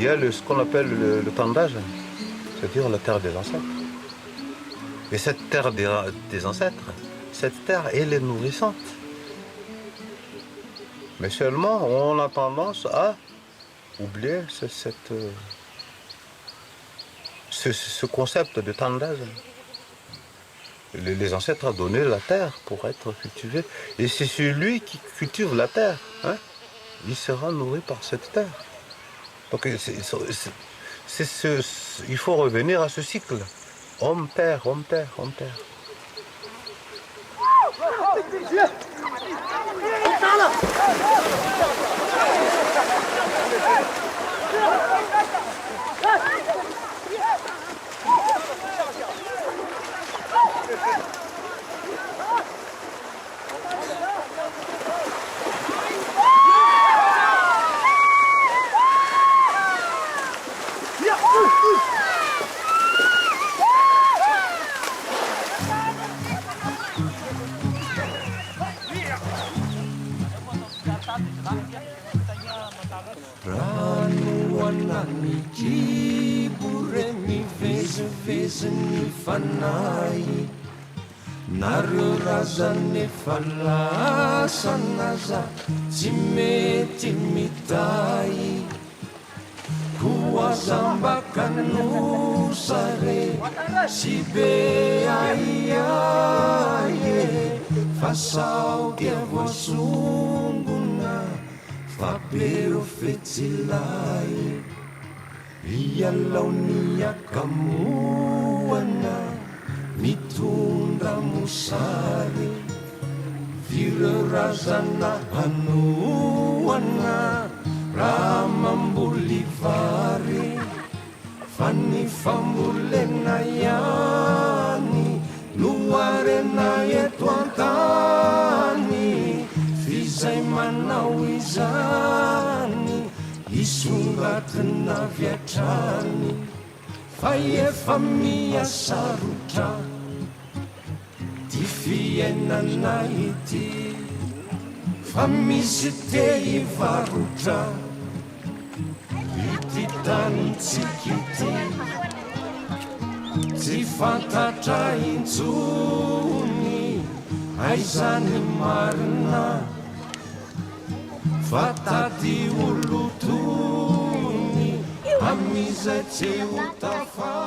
y a ce qu'on appelle le tendage, c'est-à-dire la terre des ancêtres. Et cette terre des ancêtres, cette terre, elle est nourrissante. Mais seulement, on a tendance à oublier ce concept de tendage. Les ancêtres ont donné la terre pour être cultivée. Et c'est celui qui cultive la terre, hein, il sera nourri par cette terre. Donc il faut revenir à ce cycle. Homme-terre, homme-terre, homme-terre. Nareo razanefa lasanaza tsy mety mitay koazambakanosare sy be aiaie fa sao dia voasongona fa pero fetsilay ialaony akamoana mitondra mosary virerazana hanoana raha mamboly vary fa ny fambolena ihany no arena eto antany fizay manao izany isongatina viatrany fa efa miasarotra ty fiainana ity fa misy te hivarotra ity tanitsika ity tsy fantatra intsony aizany marina fa tady olotony amizay tsy ho tafa